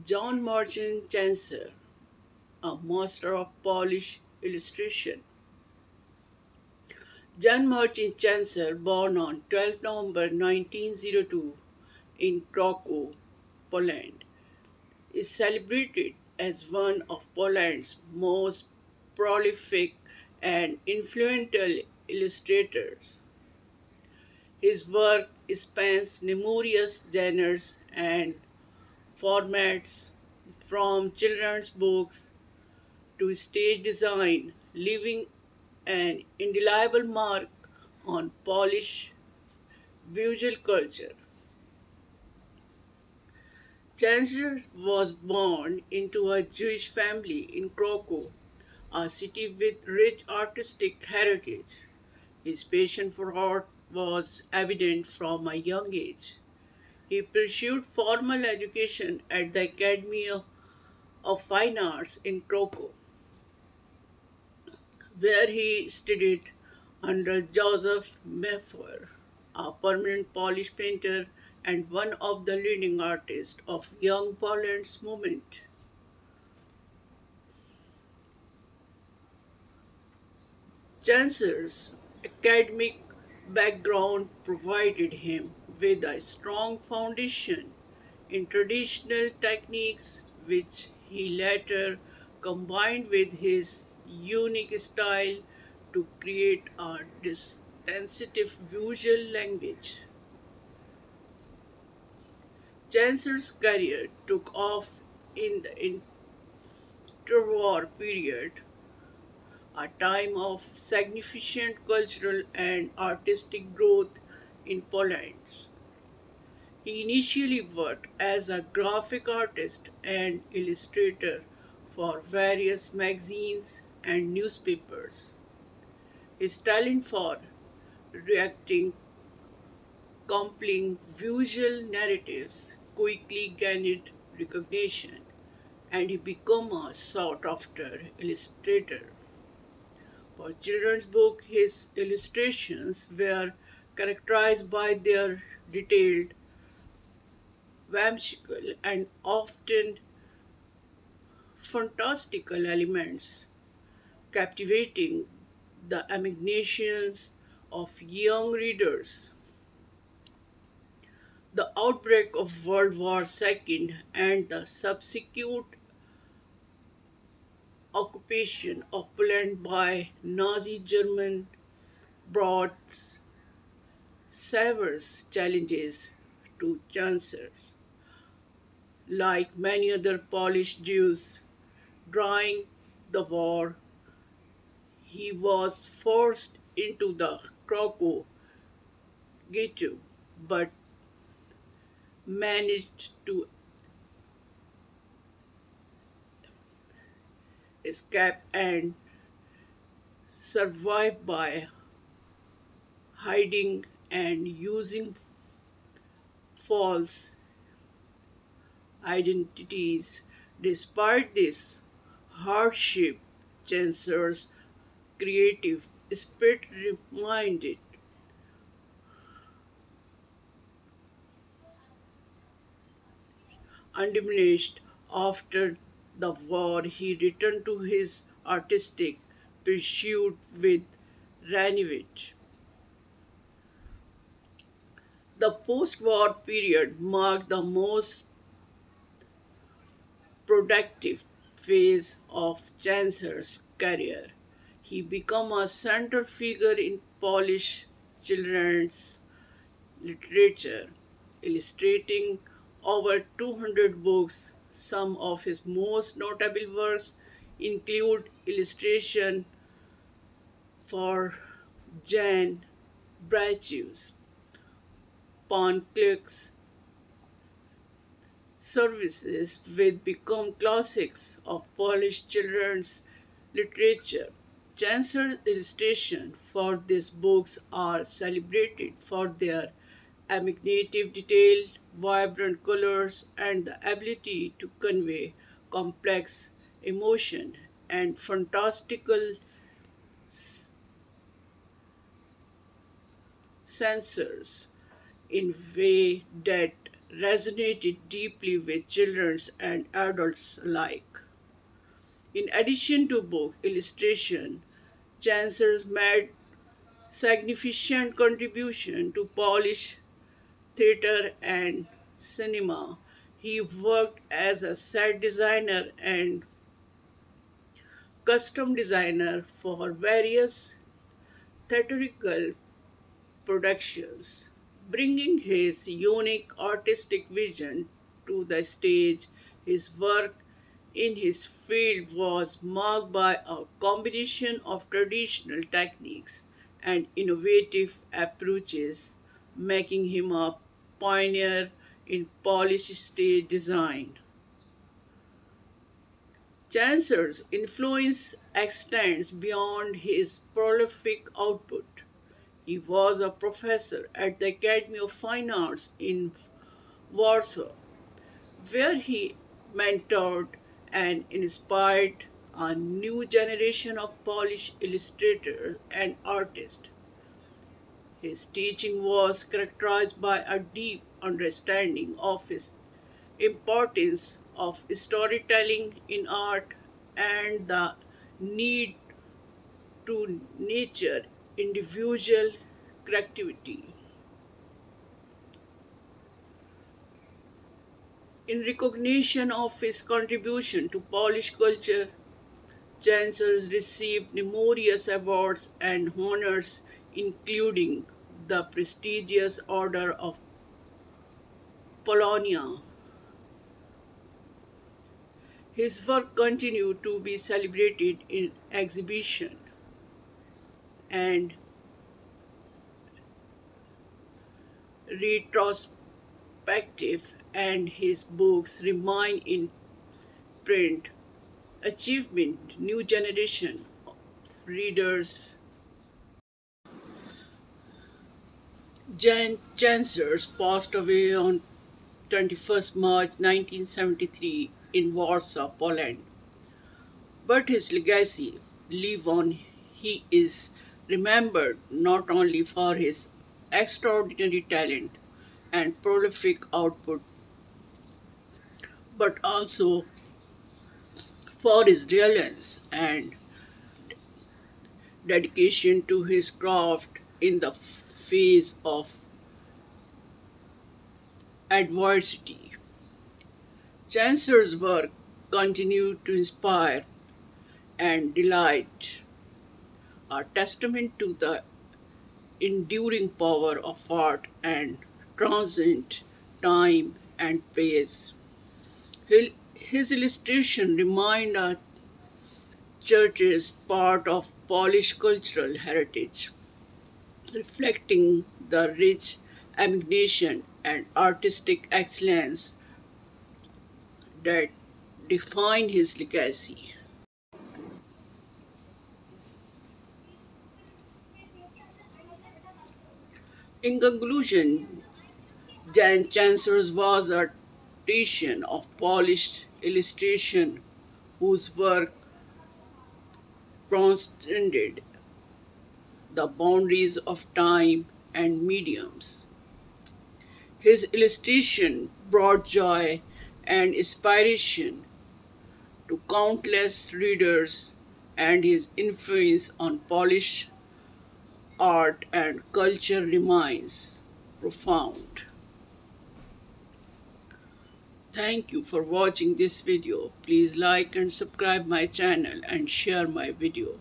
John Martin Chancer, a master of Polish illustration. John Martin Chancer, born on 12 November 1902 in Krakow, Poland, is celebrated as one of Poland's most prolific and influential illustrators. His work spans numerous genres and formats, from children's books to stage design, leaving an indelible mark on Polish visual culture. Chancellor was born into a Jewish family in Krakow, a city with rich artistic heritage. His passion for art was evident from a young age. He pursued formal education at the Academy of Fine Arts in Krakow, where he studied under Joseph Meffer, a permanent Polish painter and one of the leading artists of Young Poland's movement. Chancer's academic background provided him with a strong foundation in traditional techniques, which he later combined with his unique style to create a distinctive visual language. Chancer's career took off in the interwar period, a time of significant cultural and artistic growth in Poland. He initially worked as a graphic artist and illustrator for various magazines and newspapers. His talent for reacting compelling visual narratives quickly gained recognition, and he became a sought-after illustrator. For children's books, his illustrations were characterized by their detailed, whimsical, and often fantastical elements, captivating the imaginations of young readers. The outbreak of World War II and the subsequent occupation of Poland by Nazi Germany brought severe challenges to Chancellors. Like many other Polish Jews during the war, he was forced into the Krakow ghetto but managed to escape and survive by hiding and using false identities. Despite this hardship, Chancer's creative spirit remained undiminished. After the war, he returned to his artistic pursuit with renewed. The post-war period marked the most productive phase of Chancer's career. He became a central figure in Polish children's literature, illustrating over 200 books. Some of his most notable works include illustration for Jan Brachew's Pancakes services which become classics of Polish children's literature. Chancer's illustrations for these books are celebrated for their imaginative detail, vibrant colors, and the ability to convey complex emotion and fantastical sensors in way that resonated deeply with children and adults alike. In addition to book illustration, Chaucer made significant contribution to Polish theater and cinema. He worked as a set designer and custom designer for various theatrical productions, bringing his unique artistic vision to the stage. His work in his field was marked by a combination of traditional techniques and innovative approaches, making him a pioneer in Polish stage design. Chaucer's influence extends beyond his prolific output. He was a professor at the Academy of Fine Arts in Warsaw, where he mentored and inspired a new generation of Polish illustrators and artists. His teaching was characterized by a deep understanding of his importance of storytelling in art and the need to nurture individual creativity. In recognition of his contribution to Polish culture, Chaucer received numerous awards and honors, including the prestigious Order of Polonia. His work continued to be celebrated in exhibition and retrospective, and his books remain in print. Achievement new generation of readers. Jan Chancellors passed away on 21st March 1973 in Warsaw, Poland. But his legacy lives on. He is remembered not only for his extraordinary talent and prolific output, but also for his resilience and dedication to his craft in the face of adversity. Chaucer's work continued to inspire and delight, a testament to the enduring power of art and transcend time and space. His illustration remind us church is part of Polish cultural heritage, reflecting the rich imagination and artistic excellence that define his legacy. In conclusion, Jan Chancellor was a titan of Polish illustration whose work transcended the boundaries of time and mediums. His illustration brought joy and inspiration to countless readers, and his influence on Polish art and culture remains profound. Thank you for watching this video. Please like and subscribe my channel and share my video.